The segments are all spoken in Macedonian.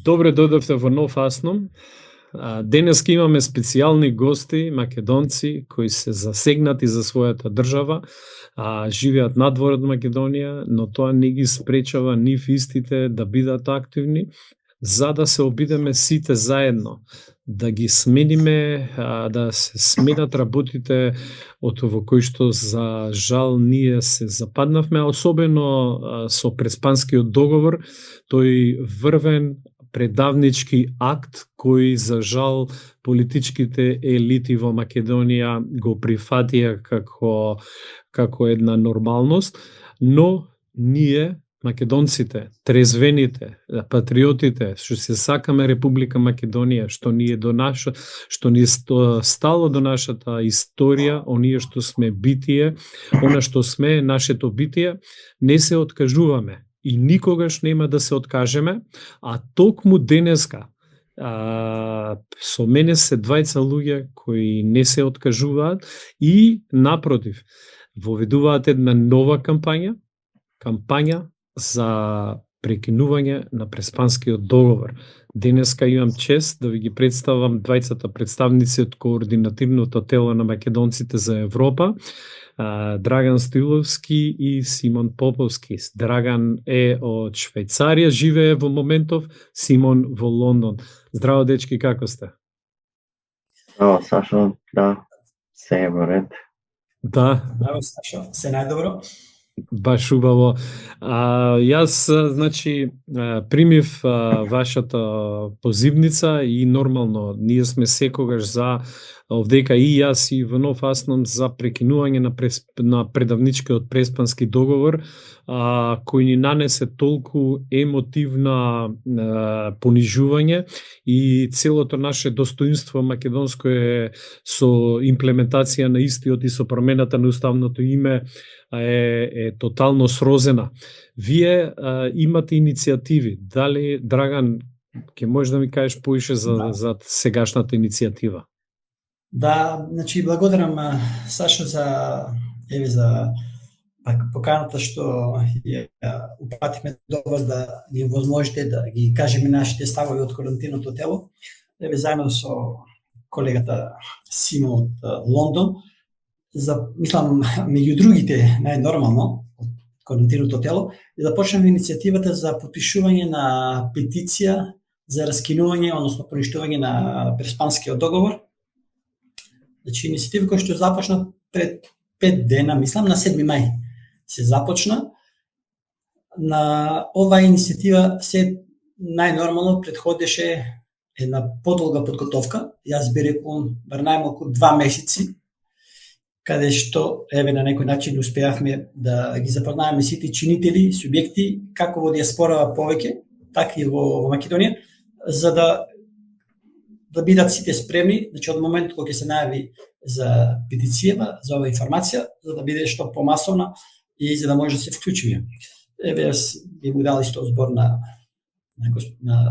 Добре дојдовте во Нов Асном. Денеска имаме специјални гости, македонци, кои се засегнати за својата држава, живеат надвор од Македонија, но тоа не ги спречава нив истите да бидат активни, за да се обидеме сите заедно, да ги смениме, да се сменат работите од во кои што за жал ние се западнавме, особено со Преспанскиот договор, тој врвен предавнички акт кој за жал политичките елити во Македонија го прифатија како една нормалност, но ние македонците, трезвените, патриотите, што се сакаме Република Македонија, што ни стало до нашата историја, оние што сме битие, она што сме нашето битие, не се откажуваме и никогаш нема да се откажеме, а токму денеска со мене се двајца луѓе кои не се откажуваат и напротив воведуваат една нова кампања за прекинување на Преспанскиот договор. Денеска имам чест да ви ги представам двајцата представници од координативното тело на македонците за Европа, Драган Стоиловски и Симон Поповски. Драган е од Швајцарија, живее во моментов, Симон во Лондон. Здраво, дечки, како сте? Здраво, Сашо, да, се е во ред. Да. Здраво, Сашо, се најдобро. Баш убаво. Јас, значи, примив вашата позивница и нормално, ние сме секогаш за овдека и јас и во Нов Асном за прекинување на предавничкиот Преспански договор, кој ни нанесе толку емотивна понижување и целото наше достоинство македонско е со имплементација на истиот и со промената на уставното име е тотално срозена. Вие имате иницијативи. Дали, Драган, ќе можеш да ми кажеш поише за сегашната иницијатива? Да, значи благодарам Сашо за поканата што ја упативме до вас да ни возможите да ги кажеме нашите ставови од координативното тело. Заедно со колегата Симо од Лондон, мислам, меѓу другите, најнормално, од координативното тело, и започнеме иницијативата за потпишување на петиција за раскинување, односно поништување на Преспанскиот договор. Значи, иницијатива која што започна пред 5 дена, мислам, на 7 мај се започна. На оваа иницијатива се најнормално предходеше една подолга подготовка. Јас би рекол бар најмалку 2 месеци, каде што на некој начин успеавме да ги запознаеме сите чинители, субјекти, како во диаспорава повеќе, така и во Македонија, за да бидат сите спремни, значи од моментот кога ќе се најави за петицијава, за оваа информација, за да биде што помасовна и за да може да се вклучиме. Јас би му дал исто збор на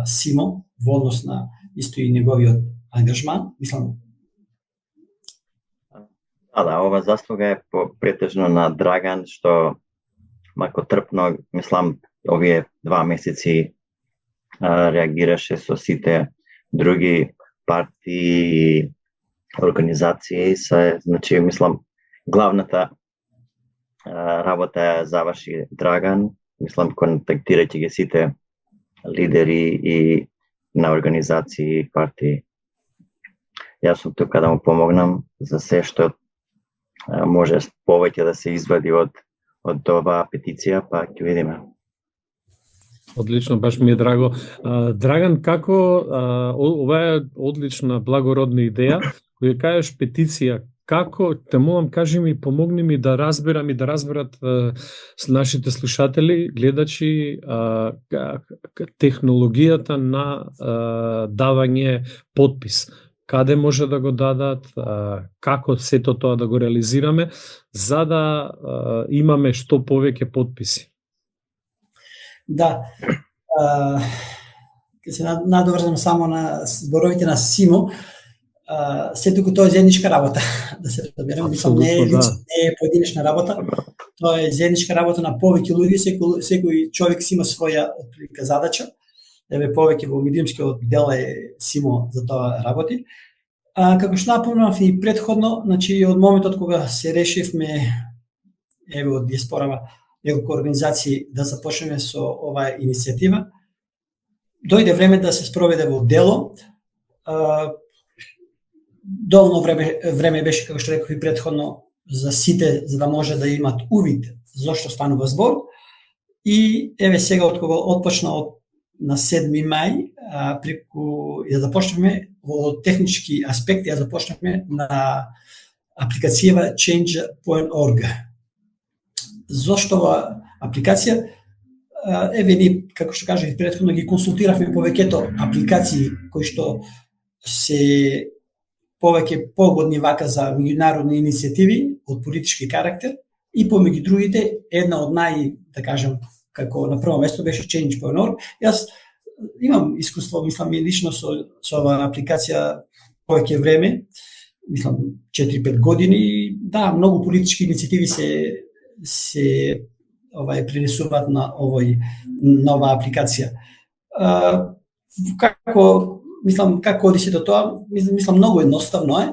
Симо во однос на исто и неговиот ангажман. Мислам, Да, ова заслуга е претежно на Драган, што макотрпно, мислам, овие 2 месеци реагираше со сите други партии и организации. Значи, мислам, главната работа ја заврши Драган. Мислам, контактирајќи ги сите лидери и на организации и партии. Јас сум тука да му помогнам за се што може повеќе да се извади од оваа петиција, па ќе видиме. Одлично, баш ми е драго. Драган, како ова е одлична благородна идеја, која кажеш петиција, како те молам, кажи ми, помогни ми да разберам и да разберат нашите слушатели, гледачи, технологијата на давање подпис. Каде може да го дадат, како сето тоа да го реализираме, за да имаме што повеќе подписи. Да, ќе се надоврзам само на зборовите на Симо. Сето тоа е заедничка работа, да се разберем, мислам, не е поединечна работа, тоа е заедничка работа на повеќе луѓе, секој човек си има своја задача еве повеќе во медиумскиот дел Симо за тоа работи. Како што напомнав и претходно, значи од моментот кога се решивме еве од диаспорава неколку организации да започнеме со оваа иницијатива, дојде време да се спроведе во дело. Доволно време беше, како што реков и претходно, за сите, за да може да имат увид зошто станува збор. И еве сега од кога отпочна на 7 мај, преку ја започнавме во технички аспект, ја започнавме на апликацијава change.org. Зошто ова апликација? Еве ни, како што кажав и претходно, ги консултиравме повеќето апликации кои што се повеќе погодни вака за меѓународни иницијативи од политички карактер и помеѓу другите една од да кажам, како на прво место беше Change.org. Јас имам искуство, мислам и лично со оваа апликација повеќе време, мислам 4-5 години. Да, многу политички иницијативи се пренесуваат на оваа апликација. Како оди се до тоа, мислам многу едноставно е.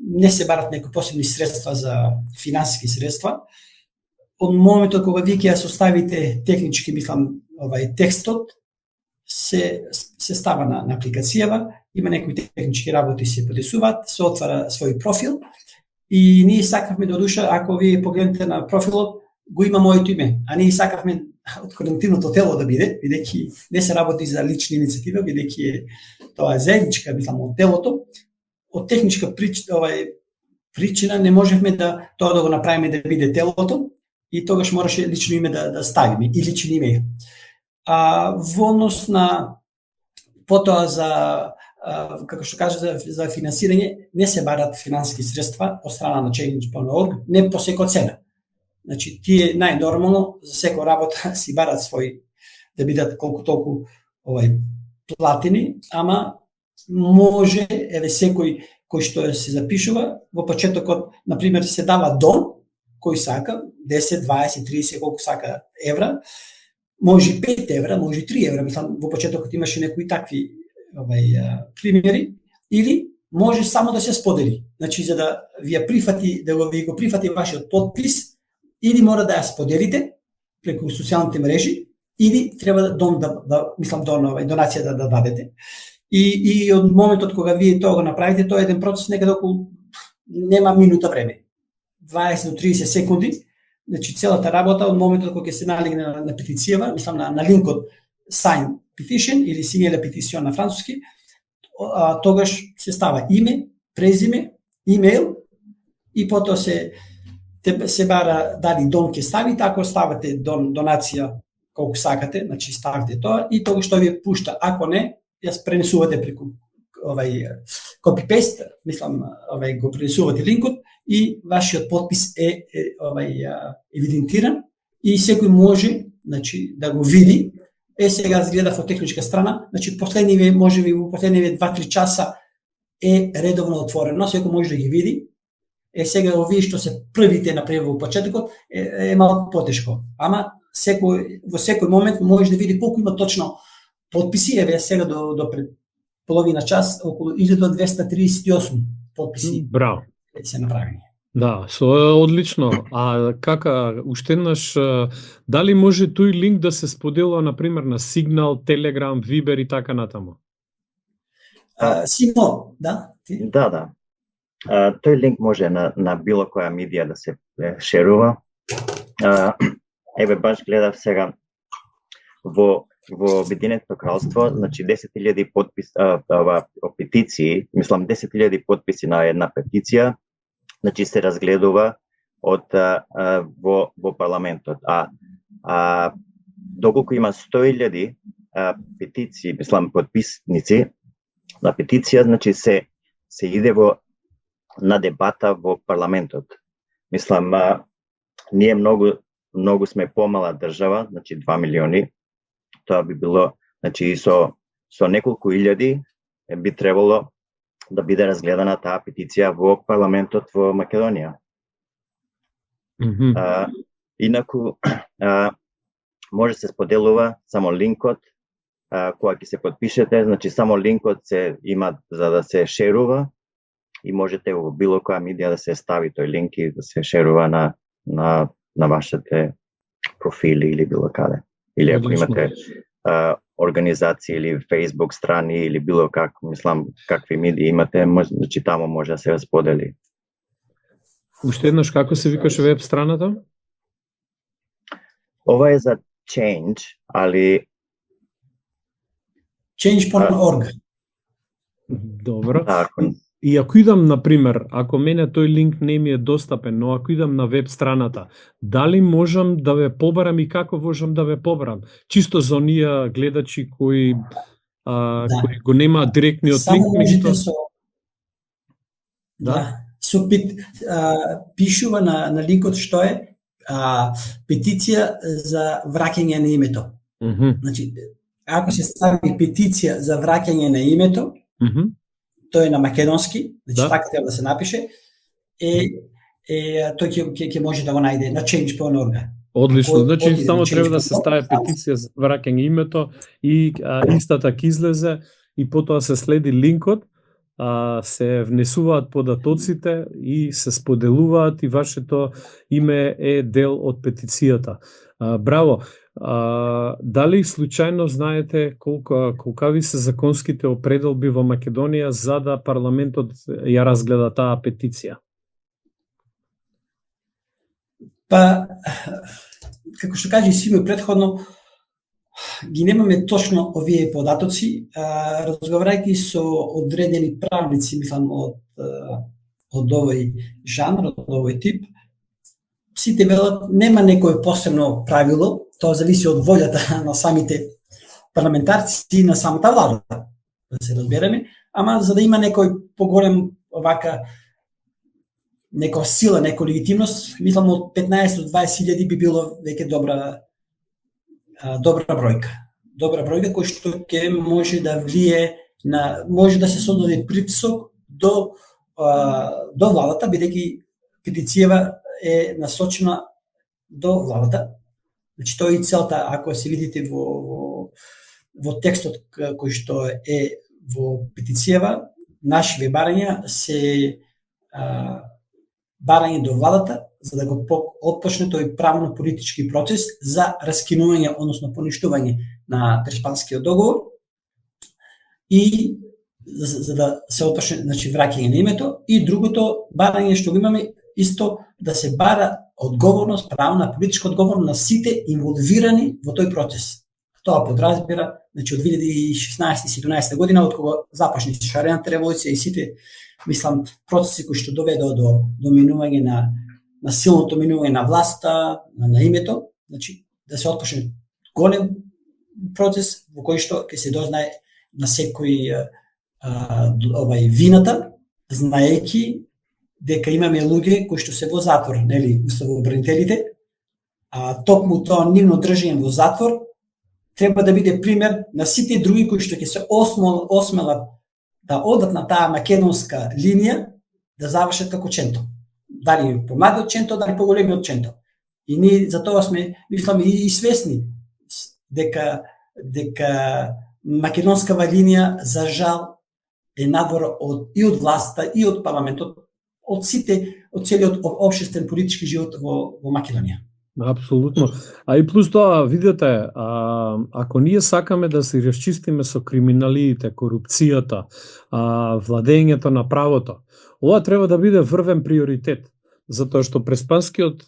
Не се барат некои посебни средства за финансиски средства. Од моментот кога вие ќе ја составите технички, мислам, текстот се става на апликацијава, има некои технички работи се подесуваат, се отвара свој профил и ние сакавме до душа, ако вие погледнете на профилот, го има моето име, а ние сакавме од колективното тело да биде, бидејќи не се работи за лична иницијатива, бидејќи тоа е заедничка, мислам, од телото. Од техничка причина не можевме тоа да го направиме да биде телото и тогаш мораше лично име да ставиме и лично име. Во однос на потоа за како што кажа за финансирање, не се барат финансиски средства од страна на Change.org, не по секоја цена. Значи, тие најнормално за секоја работа си барат свој да бидат колку толку платени, ама може еве секој кој што се запишува во почетокот, на пример, се дава дон кој сака 10, 20, 30 колку сака евра, може 5 евра, може 3 евра, мислам во почетокот имаше некои такви примери, или може само да се сподели. Значи за да ви го прифати вашиот подпис, или мора да ја споделите преку социјалните мрежи, или треба донација да дадете. И од моментот кога вие тоа го направите, тоа е еден процес некаде околу нема минута време. 20 до 30 секунди. Значи целата работа од моментот кога ќе се налегне на петицијава, мислам на линкот sign petition или signer la petition на француски, тогаш се става име, презиме, имейл и потоа се бара дали дон ќе ставите, ако ставате донација колку сакате, значи ставите тоа и тогаш што ви пушта, ако не, ја пренесувате преку copy-paste, мислам, го пренесувате линкот и вашиот подпис е евидентиран и секој може, значи, да го види. Сега гледав од техничка страна, значи можеби во последниве 2-3 часа е редовно отворено, секој може да ги види. Сега овие што се првите например во почетокот е малку потешко, ама во секој момент може да види колку има точно подписи. Еве сега до пред половина час околу 1238 подписи. Браво. Се направени. Да, одлично. А уште еднаш, дали може тој линк да се споделува, например, на Signal, Telegram, Viber и така натаму? Симо, да? Да. Тој линк може на било која медија да се шерува. Еве, баш гледав сега во Обединетото кралство, значи 10.000 петиции, мислам 10.000 подписи на една петиција, значи се разгледува во парламентот. Доколку има 100.000 петиции, мислам подписници на петиција, значи се иде на дебата во парламентот. Мислам, ние многу сме помала држава, значи 2 милиони. Тоа би било, значи со неколку илјади би требало да биде разгледана таа петиција во парламентот во Македонија. Инаку може се споделува само линкот кога ќе се подпишете, значи само линкот се има за да се шерува и можете во било која медија да се стави тој линк и да се шерува на вашите профили или било каде. Или ако имате организации или Facebook страни или било как, мислам, какви медии имате, значи тамо може да се сподели. Уште еднаш, како се викаше веб страната? Ова е за Change, али Change.org. Добро. Ако... И ако идам, например, ако мене тој линк не ми е достапен, но ако идам на веб страната, дали можам да ве побарам и како можам да ве побарам? Чисто за оние гледачи кои кои го немаат директниот линк, можете Да. Пишува на линкот што е петиција за враќање на името. Значи, ако се стави петиција за враќање на името, тој е на македонски, значи така треба да се напише, тој ќе може да го најде на Change.org. Одлично, значи само треба да се стави петиција за враќање името и истата ќе излезе и потоа се следи линкот, се внесуваат податоците и се споделуваат и вашето име е дел од петицијата. Браво! Дали случајно знаете колкави се законските определби во Македонија за да парламентот ја разгледа таа петиција? Па, како што кажи Симо предходно, ги немаме точно овие податоци, разговарајќи со одредени правници, мислам, од овој жанр, од овој тип, сите велат, нема некое посебно правило, тоа зависи од волјата на самите парламентарци и на самата влада, да се разбереме, ама за да има некој поголем овака некоја сила, некоја легитимност, мислам од 15 до 20.000 би било веќе добра бројка. Добра бројка кој што ќе може да влие може да се создаде притисок до владата, бидејќи петицијава е насочена до владата. Значи тоа е и целта, ако се видите во текстот кој што е во петицијава, нашите барања се барање до владата за да го отпочне тој правно-политички процес за раскинување, односно поништување на Преспанскиот договор и за да се отпочне, значи, враќање на името, и другото барање што го имаме исто да се бара одговорност, правна политичка одговорност на сите инволвирани во тој процес. Тоа подразбира, значи од 2016-17 година, од кога започна шарената револуција и сите, мислам, процеси кои што доведоа до минување на силното минување на власта, на името, значи да се отпочне голем процес во кој што ќе се дознае на секој вината, знаејќи дека имаме луѓе кои што се во затвор, нели, уставобранителите, токму тоа нивно држење во затвор треба да биде пример на сите други кои што ќе се осмелат да одат на таа македонска линија да завршат како Ченто. Дали помладиот Ченто, дали поголемиот Ченто. И ние за тоа сме, мислам, и свесни дека македонскава линија за жал е надвор и од власта, и од парламентот, од целиот општествен политички живот во Македонија. Апсолутно. А и плюс тоа, видете, ако ние сакаме да се расчистиме со криминалиите, корупцијата, владењето на правото, ова треба да биде врвен приоритет. Затоа што Преспанскиот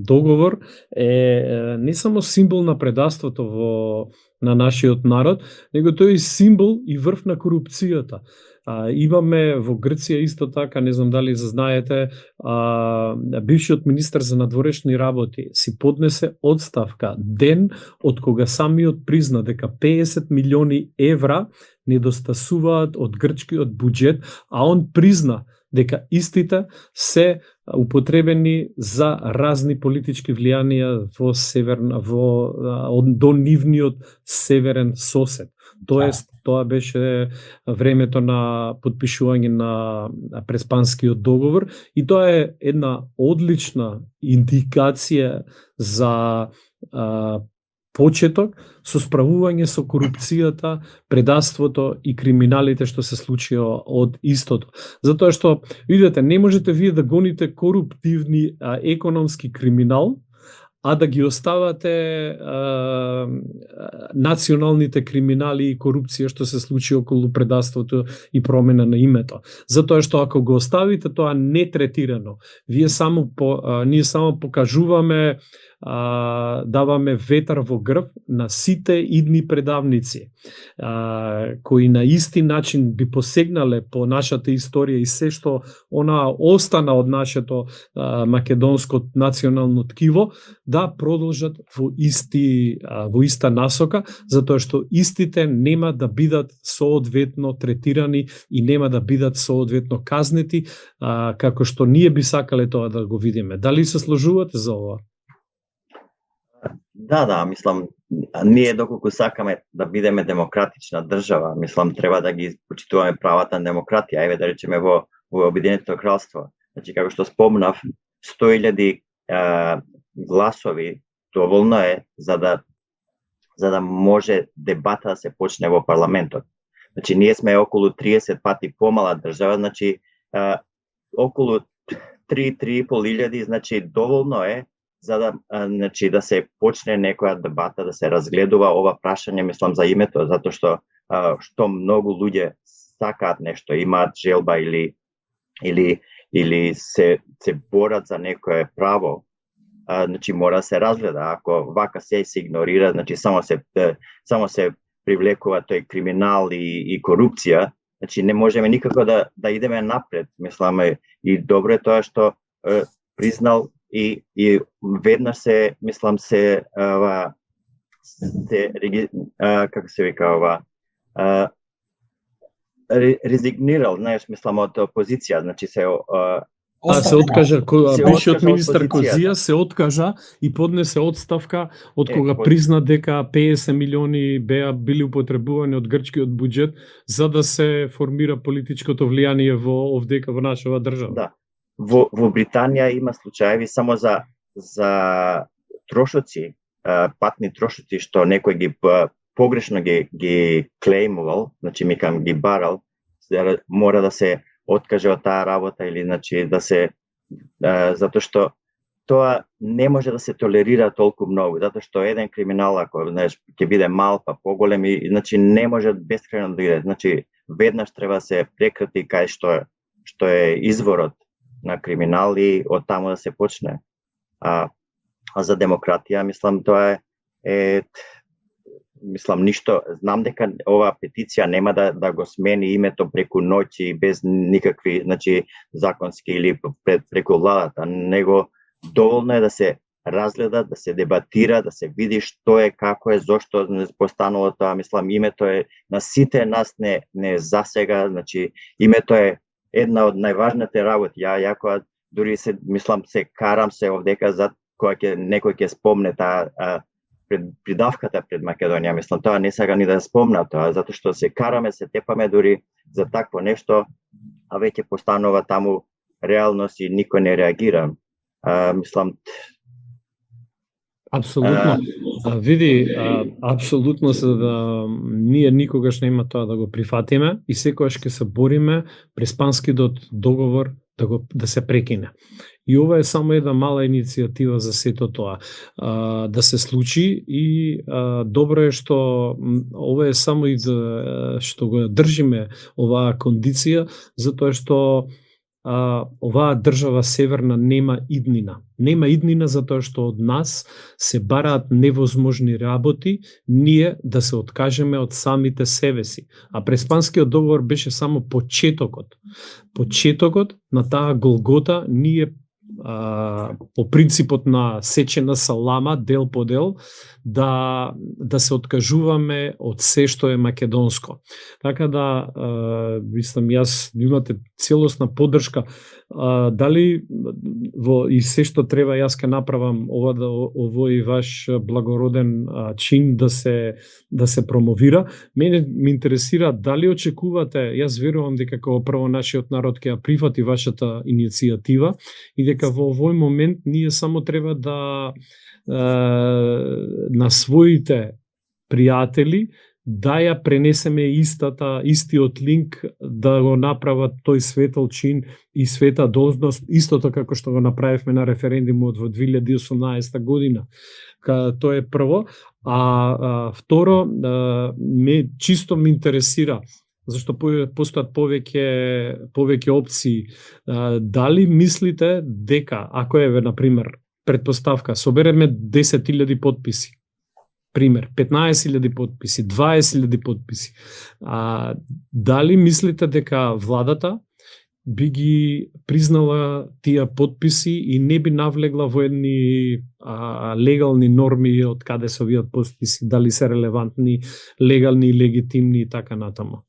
договор е не само символ на предавството на нашиот народ, него тој е символ и врв на корупцијата. Имаме во Грција исто така, не знам дали знаете, бившиот министер за надворешни работи си поднесе одставка ден од кога самиот призна дека 50 милиони евра недостасуваат од грчкиот буџет, а он призна дека истите се употребени за разни политички влијанија до нивниот северен сосед. Тоест, тоа беше времето на подпишување на Преспанскиот договор и тоа е една одлична индикација за почеток со справување со корупцијата, предавството и криминалите што се случио од истото. Затоа што, видите, не можете вие да гоните коруптивни економски криминал, а да ги оставате националните криминали и корупција што се случи околу предавството и промена на името. Затоа што ако го оставите тоа нетретирано, ние само покажуваме, даваме ветар во грб на сите идни предавници, кои на исти начин би посегнале по нашата историја и се што она остана од нашето македонско национално ткиво, да продолжат во иста насока, затоа што истите нема да бидат соодветно третирани и нема да бидат соодветно казнети, како што ние би сакале тоа да го видиме. Дали се сложувате за ова? Да, мислам, ние доколку сакаме да бидеме демократична држава, мислам, треба да ги почитуваме правата на демократија, еве да речеме во Обединетото кралство. Значи, како што спомнав, 100.000 гласови доволно е за да може дебата да се почне во парламентот. Значи, ние сме околу 30 пати помала држава, значи околу 3-3.500, значи доволно е за да се почне некоја дебата, да се разгледува ова прашање, мислам, за името, затоа што многу луѓе сакаат нешто, имаат желба или се борат за некое право, значи мора да се разгледа. Ако вака се игнорира, значи само се привлекува тој криминал и корупција, значи не можеме никако да идеме напред. Мислам, и добро е тоа што признал и веднаш како се вика резигнирал, знаеш, мислам, од опозиција, значи се откажа, бившиот министер Козија се откажа и поднесе одставка од кога призна дека 50 милиони били употребувани од грчкиот буџет за да се формира политичкото влијание во нашава држава. Да. Во Британија има случаеви само за трошоци, патни трошоци што некој ги погрешно ги клеймувал, значи ги барал, мора да се откаже од таа работа или значи затоа што тоа не може да се толерира толку многу, затоа што еден криминал, ако знаеш, ќе биде мал па поголем, и значи не може бескрајно да иде. Значи веднаш треба да се прекрати кај што е изворот на криминал и од таму да се почне. А за демократија, мислам, тоа е мислам, ништо, знам дека оваа петиција нема да го смени името преку ноќ без никакви, значи, законски или преку владата, него доволно е да се разгледа, да се дебатира, да се види што е, како е, зошто не постанало тоа. Мислам, името е на сите нас не засега, значи, името е една од најважните работи. Ја дури се, мислам, се карам се овдека за кога некој ќе спомне таа придавката пред Македонија, мислам, тоа не сакам ни да спомна тоа, затоа што се караме, се тепаме дури за такво нешто, а веќе постанува таму реалност и никој не реагира. Мислам, апсолутно. Види, апсолутно се да ние никогаш нема тоа да го прифатиме и секогаш ќе се бориме преспанскиот договор да се прекине. И ова е само една мала иницијатива за сето тоа да се случи и добро е што ова е само и што го држиме оваа кондиција, затоа што оваа држава северна нема иднина. Нема иднина затоа што од нас се бараат невозможни работи, ние да се откажеме од самите себе си. А Преспанскиот договор беше само почетокот. Почетокот на таа голгота, ние по принципот на сечена салама, дел по дел, да се откажуваме од се што е македонско. Така да, мислам, јас имате целосна поддршка. Дали и се што треба јас ке направам овој ваш благороден чин да се промовира. Мене ме интересира дали очекувате, јас верувам дека како прво нашиот народ ќе ја прифати вашата иницијатива и дека во овој момент ние само треба да на своите пријатели да ја пренесеме истиот линк да го направат тој светол чин и света должност, истото како што го направивме на референдумот во 2018 година. Тоа е прво. А второ, чисто ме интересира, зашто постојат повеќе опции. Дали мислите дека, ако еве, например, предпоставка, собереме 10.000 подписи, пример, 15.000 подписи, 20.000 подписи, дали мислите дека владата би ги признала тие подписи и не би навлегла во едни легални норми од каде се овие подписи, дали се релевантни, легални и легитимни и така натаму?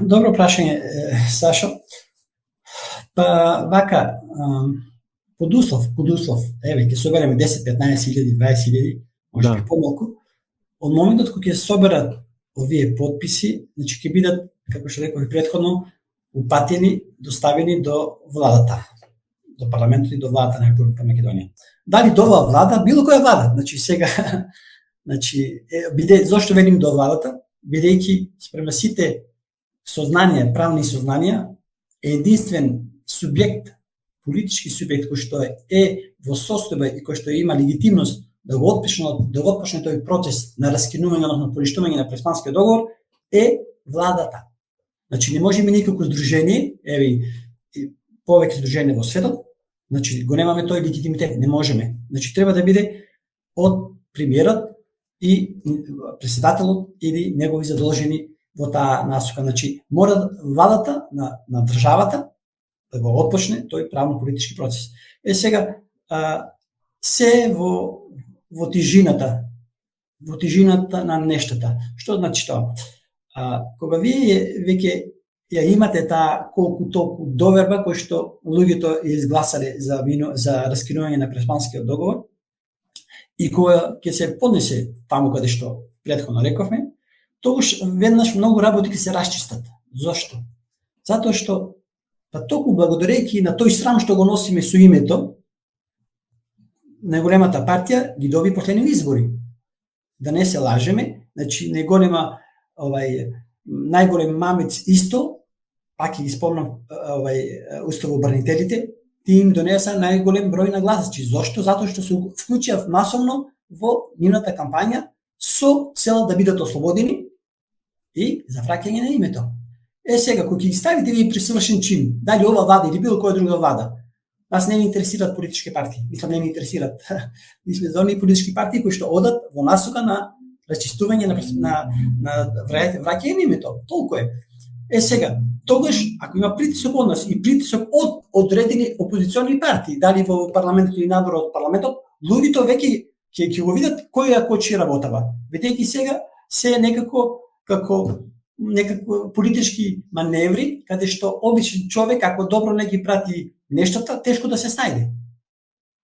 Добро прашање, Сашо. Па вака, под услов, еве, ќе собереме 10, 15.000, 20.000, може би помалку, од моментот кога ќе соберат овие подписи, значи ќе бидат, како што реков претходно, упатени, доставени до владата, до парламентот и до владата на Република Македонија. Дали до оваа влада, било која влада, значи сега, значи, зошто велим до владата, бидејќи спрема сите сознанија, правни сознанија, е единствен субјект, политички субјект кој што е во состојба и кој што има легитимност да го отпочне тој процес на раскинување, односно поништување на Преспанскиот договор, е владата. Значи не можеме никако здружение, еве повеќе здружение во светот, значи го немаме тој легитимитет, не можеме. Значи треба да биде од премиерот и претседателот или негови задолжени во таа насока. Значи мора владата на државата да го отпочне тој правно-политички процес. Сега се во тежината на нештата. Што значи тоа? Кога вие веќе ја имате таа колку толку доверба кој што луѓето ја изгласале за раскинување на Преспанскиот договор и која ќе се поднесе таму каде што претходно рековме, тогаш веднаш многу работи ќе се расчистат. Зошто? Затоа што толку благодарејќи на тој срам што го носиме со името, најголемата партија ги доби последни избори. Да не се лажеме, значи најголема најголем мамец исто, пак ги спомнам уставобранителите, тие им донеса најголем број на гласачи. Зошто? Затоа што се вклучија масовно во нивната кампања со цел да бидат ослободени и за враќање на името. Сега, кога ги ставите ви при свршен чин, дали ова влада или било која друга влада, нас не ни интересираат политички партии. Мислам, не ни интересираат. Ние сме за оние политички партии кои што одат во насока на расчистување на враќање на името. Толку е. Сега, тогаш, ако има притисок од нас и притисок од одредени опозициони партии, дали во парламентот или надвор од парламентот, луѓето веќе ќе го видат кој ја кочи работава. Бидејќи сега се е некако политички маневри, каде што обичен човек, ако добро не ги прати нештата, тешко да се снајде.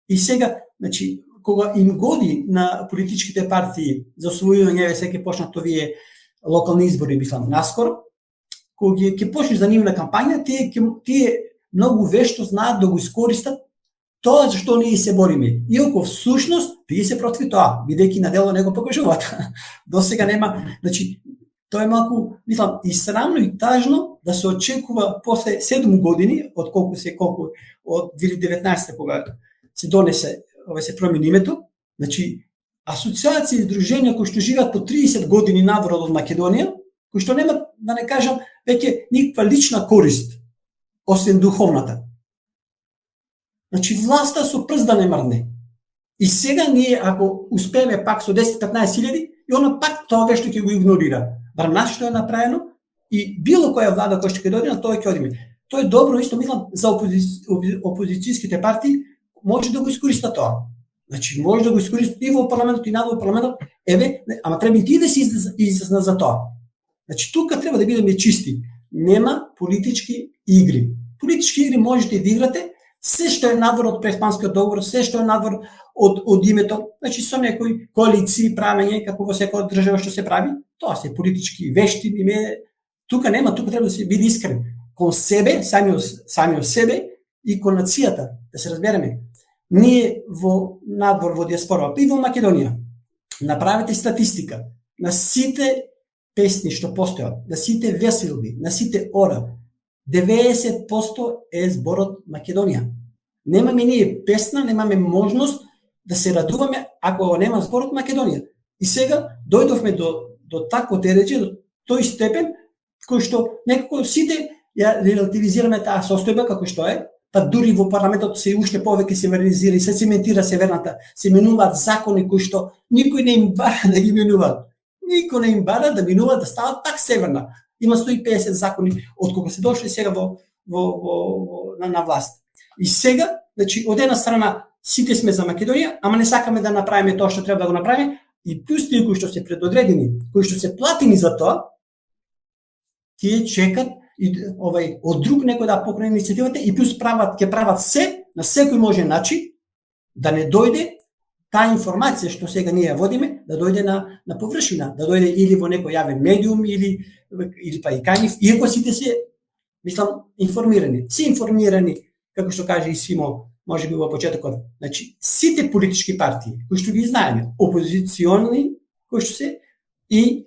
И сега, значи, кога им годи на политичките партии за освојување, сега почнат овие локални избори, мислам, наскоро, кога ќе почне за нивна кампања, тие многу вешто знаат да го искористат тоа за што ние се бориме. Иако всушност тие се против тоа, бидејќи на дело не го покажуваат. До сега нема, значи тоа е малку, мислам, и срамно и тажно да се очекува после 7 години од колку од 2019 кога се донесе, се промени името, значи асоциации и здруженија кои што живеат по 30 години надвор од Македонија, кои што немат, да не кажам, веќе никаква лична корист, освен духовната. Значи власта со прст да не мрдне. И сега ние, ако успееме пак со 10-15 хиляди, и она пак тоа вешто ќе го игнорира. Бар нас што е направено, и било која влада која што ќе дојде, на тоа ќе одиме. Тоа е добро, исто мислам, за опозицијските партии, може да го искористат тоа. Значи, може да го искористат и во парламентот, и надвор парламентот, ама треба и тие да се изјаснат за тоа. Значи, тука треба да бидеме чисти. Нема политички игри. Политички игри можете да играте, се што е надвор од Преспанскиот договор, се што е надвор од името, значи со некои коалиции правење, како во секоја држава што се прави, тоа се политички вешти, тука нема, тука треба да се биде искрен кон себе, самиот себе и кон нацијата, да се разбереме. ние во надвор во диаспора и во Македонија направете статистика на сите песни што постојат, на сите веселби, на сите ора. 90% е зборот Македонија. Немаме ние песна, немаме можност да се радуваме ако нема зборот Македонија. И сега дојдовме до такво тереџе, до тој степен кој што некако сите ја релативизираме таа состојба како што е, па дури во парламентот се уште повеќе се веризира и се цементира северната, се менуваат закони кои што никој не им бара да ги менуваат. Никој не им бара да минуваат да стават пак северна. Има 150 закони од кога се дошли сега на власт. И сега, значи, од една страна сите сме за Македонија, ама не сакаме да направиме тоа што треба да го направиме, и плюс тие кои што се предодредени, кои што се платени за тоа, тие чекат и од друг некој да покрene иницијативата и плюс ќе прават се на секој можен начин да не дојде таа информација што сега ние ја водиме, да дојде на површина, да дојде или во некој јавен медиум или па и кај нив, иако сите се, мислам, информирани. Се информирани, како што каже и Симо, може би во почетокот. Значи, сите политички партии, кои што ги знаеме, опозициони, кои што се и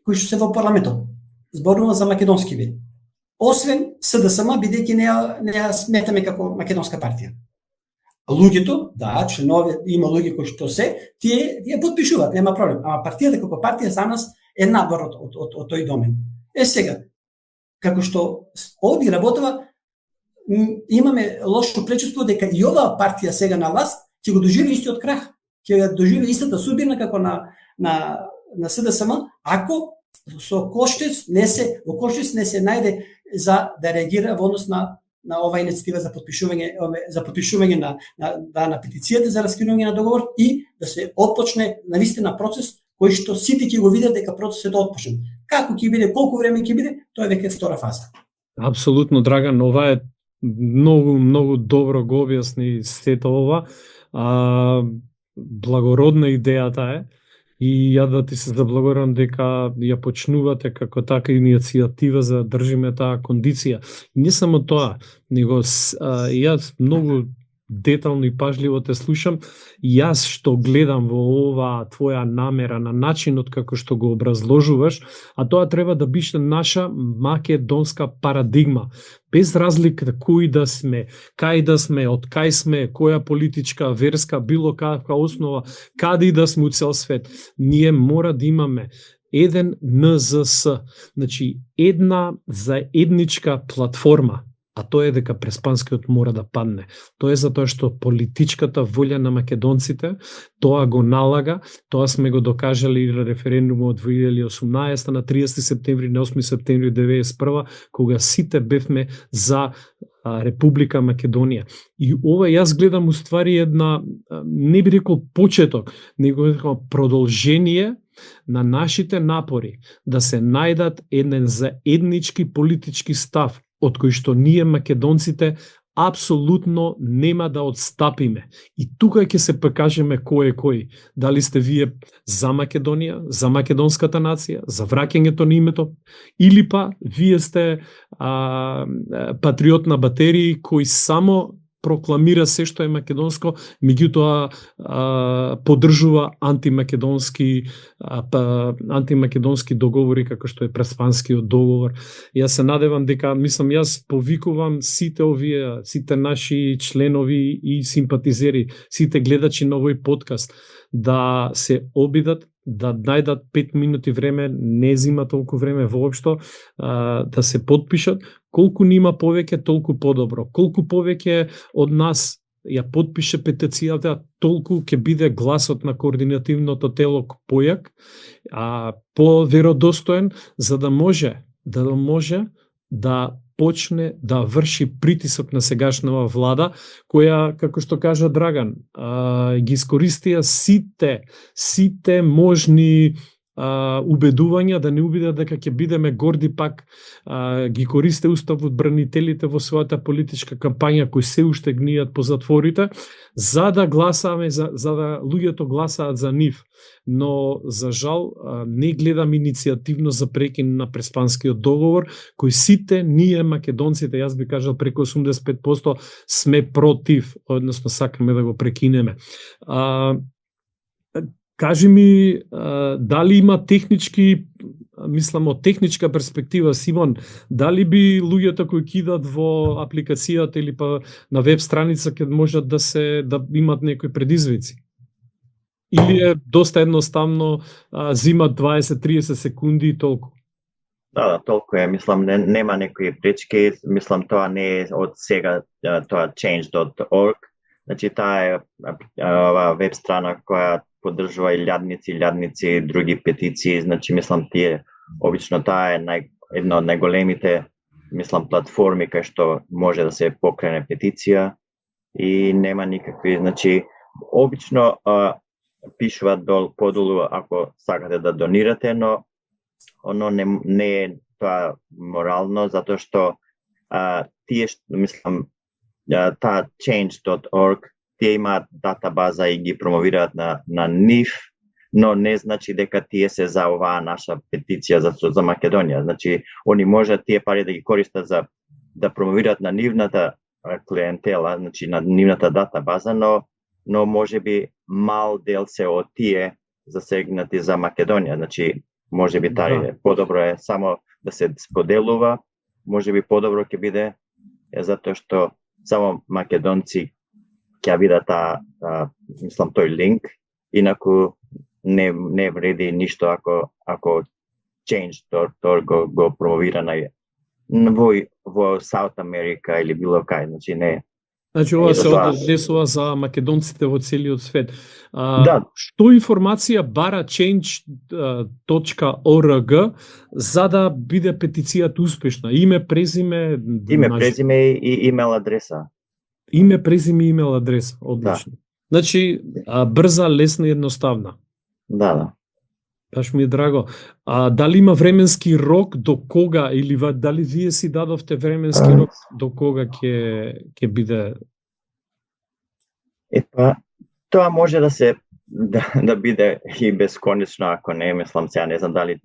кои што се во парламентот, зборува за македонски вид. Освен СДСМ, бидејќи не ја сметаме како македонска партија. Луѓето, да, членови, има луѓе кои што тие ја потпишуваат, нема проблем. Ама партијата како партија за нас е надвор од тој домен. Сега, како што овде работува, имаме лошо пречувство дека и оваа партија сега на власт ќе го доживи истиот крах, ќе ја доживи истата судбина како на СДСМ, ако во Коштец не се најде за да реагира во однос на оваа иницијатива за потпишување на петицијата за раскинување на договор и да се отпочне навистина процес кој што сите ќе го видат дека процесот е отпочнат. Како ќе биде, колку време ќе биде, тоа е веќе втора фаза. Апсолутно, Драган, ова е многу добро го објасни сето ова. Благородна идејата е и ја да ти се заблагодарам дека ја почнувате како така иницијатива за да држиме таа кондиција. И не само тоа, него јас многу детално и пажливо те слушам, јас што гледам во оваа твоја намера на начинот како што го образложуваш, а тоа треба да биде наша македонска парадигма. Без разлика кои да сме, кај да сме, од кај сме, која политичка, верска, било каква основа, каде и да сме у цел свет, ние мора да имаме еден НЗС, значи една заедничка платформа, а тоа е дека Преспанскиот мора да падне. Тоа е затоа што политичката волја на македонците тоа го налага, тоа сме го докажали на референдумот во 2018 на 30 септември, на 8 септември 1991, кога сите бевме за Република Македонија. И ова јас гледам уствари една, не би рекол почеток, него продолжение на нашите напори да се најдат еден заеднички политички став од кој што ние македонците апсолутно нема да отстапиме. И тука ќе се покажеме кој е кој. Дали сте вие за Македонија, за македонската нација, за враќањето на името, или па вие сте патриот на батерии кој само прокламира се што е македонско, меѓутоа поддржува антимакедонски договори како што е Преспанскиот договор. Јас се надевам дека, јас повикувам сите овие, сите наши членови и симпатизери, сите гледачи на овој подкаст да се обидат да најдат 5 минути време, не зима толку време воопшто, да се потпишат. Колку нима повеќе, толку подобро. Колку повеќе од нас ја потпише петицијата, толку ќе биде гласот на координативното тело појак, поверодостоен, за да може да почне да врши притисок на сегашнава влада, која, како што кажа Драган, ги искористија сите можни убедувања, да не убедат дека ќе бидеме горди, пак ги користе уставот бранителите во својата политичка кампања кои се уште гнијат по затворите, за да гласаме, за да луѓето гласаат за нив. Но за жал не гледам иницијативно за прекин на Преспанскиот договор, кој сите ние македонците, јас би кажал преку 85% сме против, односно сакаме да го прекинеме. Кажи ми, дали има технички, мислам од техничка перспектива, Симон, дали би луѓето кои кидат во апликацијата или па на веб страница ќе можат да имат некои предизвици? Или е доста едноставно, зимат 20-30 секунди и толку? Да, толку е, мислам, нема некои пречки, мислам, тоа не е од сега, тоа change.org, значи таа е веб страна која поддржува илјадници, други петиции, значи мислам тие обично таа е една од најголемите мислам платформи кај што може да се покрене петиција и нема никакви, значи обично пишуваат подолу ако сакате да донирате, но оно не е тоа морално затоа што тие мислам таа change.org тие имаат датабаза и ги промовираат на нив, но не значи дека тие се за оваа наша петиција за Македонија. Значи, они можат тие пари да ги користат за да промовираат на нивната клиентела, значи на нивната датабаза, но можеби мал дел се од тие засегнати за Македонија. Значи, можеби подобро е само да се споделува, можеби подобро ќе биде затоа што само македонци ќе видат мислам тој линк, инаку не вреди ништо ако change.org го промовира во Саут Америка или било кај, значи не. Значи ова се однесува за македонците во целиот свет. Да. Што информација бара change.org за да биде петицијата успешна? Име, презиме и имейл адреса. Име, презиме и имейл адреса. Одлично. Да. Значи, брза, лесна и едноставна. Да. Баш ми е драго. Дали има временски рок до кога, или дали вие си дадовте временски рок до кога ќе биде? Тоа може да биде и бесконечно, ако не, мислам, сега не знам дали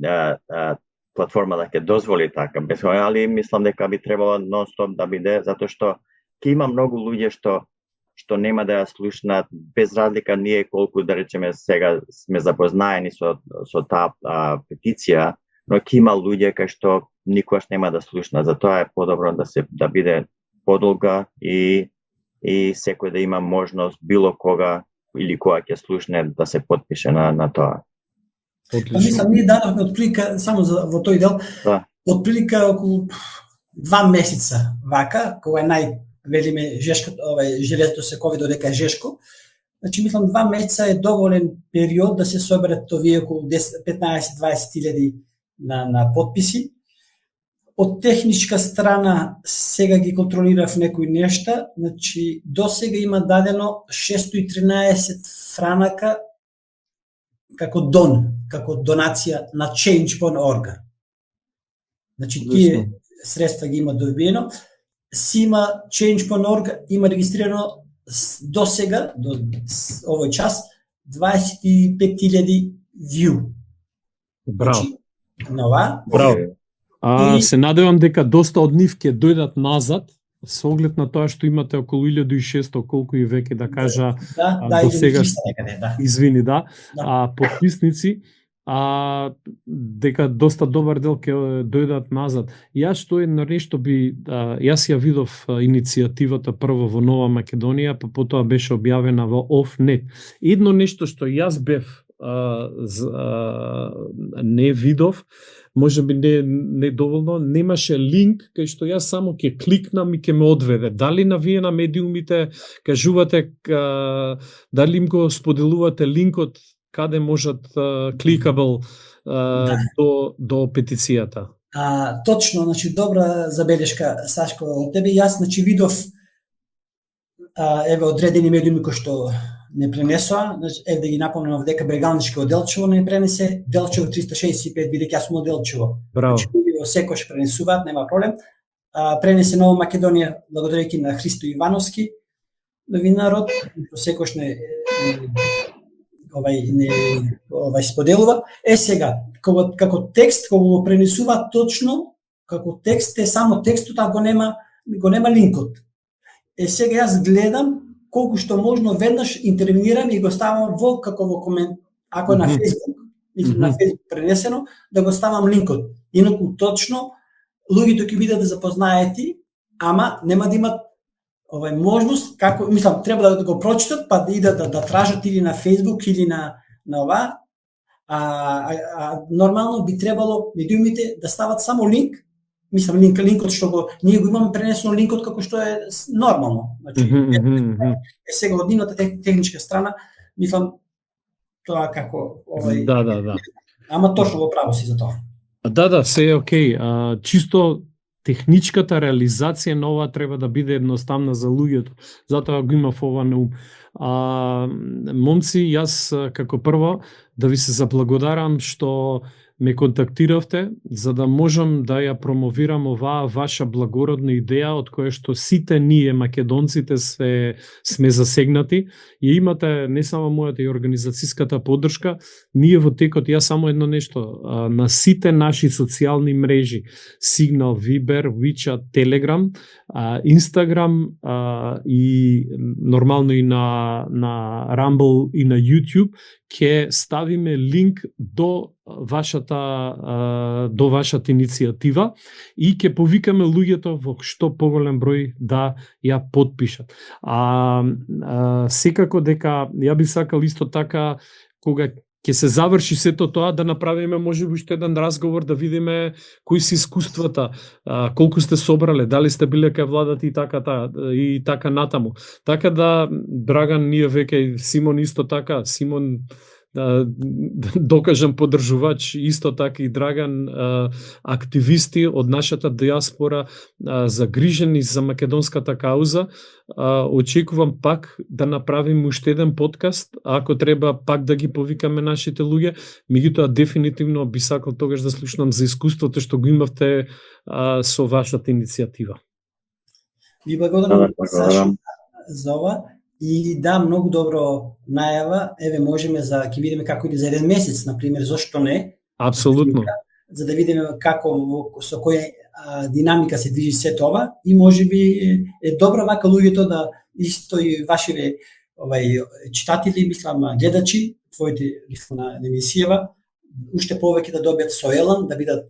платформата ќе дозволи така, али мислам дека би требало нон-стоп да биде, затоа што ќе има многу луѓе што нема да ја слушнат, без разлика ние колку, да речеме, сега сме запознаени со таа петиција, но ќе има луѓе кај што никогаш нема да слушнат, затоа е подобро да биде подолга и секој да има можност било кога или кога ќе слушне да се потпише на тоа. Мислам, ние дадовме отприлика, само во тој дел, отприлика околу 2 месеца вака, кога е велиме Жешко, железото се ковид додека Жешко. Значи мислам 2 месеца е доволен период да се соберат овие околу 15-20 хиляди на потписи. Од техничка страна сега ги контролирав некои нешта, значи до сега има дадено 613 франака како донација на change.org. Значи тие средства ги има добиено. Сима change.org има регистрирано до сега, до овој час, 25.000 view. Браво. Значи, нова. Браво. Се надевам дека доста од нив ќе дојдат назад, со оглед на тоа што имате околу 1600, колку и веќе да кажа, до сега, извини, подписници, дека доста добар дел ќе дојдат назад. Јас што едно нешто јас ја видов иницијативата прво во Нова Македонија, па потоа беше објавена во Off.net. Едно нешто што јас бев не видов, може би не доволно, немаше линк кај што јас само ќе кликнам и ќе ме одведе. Дали на вие на медиумите кажувате, дали им го споделувате линкот каде можат кликабл до петицијата? Точно, значи добра забелешка, Сашко, од тебе. Јас значи видов одредени медиуми кои што не пренесоа, значи да ги напомнам дека Брегалничкиот Делчево не пренесе, Делчево 365 бидејќи јас сум од Делчево. Браво. Значи луѓе секој пренесуваат, нема проблем. Пренесе Нова Македонија благодарејќи на Христо Ивановски, новинарот, секој не споделува. Сега, како текст, кога го пренесува точно, како текст е само текстот, а го нема линкот. Сега јас гледам колку што можно веднаш интервенирам и го ставам во комент, ако на Facebook, на Facebook пренесено, да го ставам линкот. Инаку точно луѓето ќе бидат запознаети, ама нема да имат можност, како, мислам, треба да го прочитат, па да идат да тражат или на Facebook или на ова, нормално би требало медиумите да стават само линк, мислам линкот што ние го имаме пренесено линкот како што е нормално. Значи, сега од нивната техничка страна, мислам тоа како Да. Ама точно го право си за тоа. Да, се е окей. Чисто техничката реализација на ова треба да биде едноставна за луѓето. Затоа го имав ова на ум. Момци, јас како прво да ви се заблагодарам што ме контактиравте за да можам да ја промовирам оваа ваша благородна идеја од која што сите ние македонците сме засегнати и имате не само мојата и организацијската поддршка, ние во текот, ја само едно нешто, на сите наши социјални мрежи, Signal, Viber, WeChat, Telegram, Instagram и нормално и на Rumble и на YouTube, ќе ставиме линк до вашата иницијатива и ќе повикаме луѓето во што поголем број да ја потпишат. Секако дека ја би сакал исто така кога ќе се заврши сето тоа да направиме можеби уште еден разговор да видиме кои се искуствата, колку сте собрале, дали сте биле кај владата и така натаму. Така да Драган, ние веќе Симон исто така, Симон докажан поддржувач, исто така и Драган, активисти од нашата диаспора, загрижени за македонската кауза. Очекувам пак да направиме уште еден подкаст, ако треба пак да ги повикаме нашите луѓе, меѓутоа дефинитивно би сакал тогаш да слушнам за искуството што го имавте со вашата иницијатива. Ви благодарам за ова. И да, многу добро најава, можеме ќе видиме како иде за еден месец, например, зошто не? Апсолутно. За да видиме како со која динамика се движи се тоа и можеби е добро вака луѓето да исто и вашите читатели, мислам, гледачи, твоите на емисијава, уште повеќе да добијат со елан, да бидат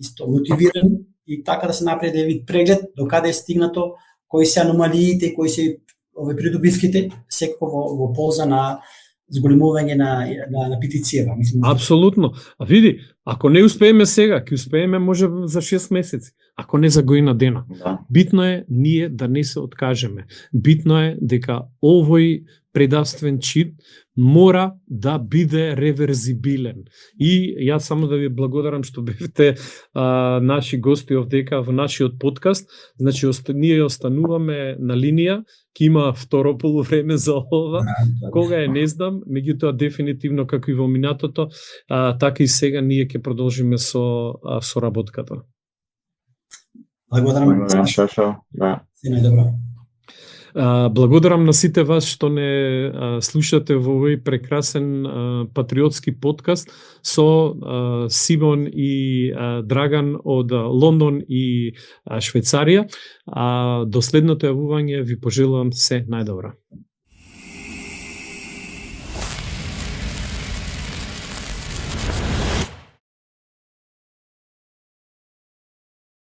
исто мотивирани и така да се направи вид преглед до каде е стигнато, кои се аномалиите, кои се придобивките, секако во полза на зголемување на петицијава. Апсолутно. Види, ако не успееме сега, ќе успееме може за 6 месеци, ако не за година дена. Да. Битно е ние да не се откажеме. Битно е дека овој предавствен чин мора да биде реверзибилен. И јас само да ви благодарам што бевте наши гости овдека во нашиот подкаст. Значи, ние остануваме на линија, ќе има второ полувреме за ова. Кога е, не знам, меѓутоа дефинитивно како и во минатото, така и сега ние ќе продолжиме со работката. Благодарам, Сашо. Да. Се најдобро. Благодарам на сите вас што не слушате во овој прекрасен патриотски подкаст со Симон и Драган од Лондон и Швајцарија. До следното јавување ви пожелувам се најдобро.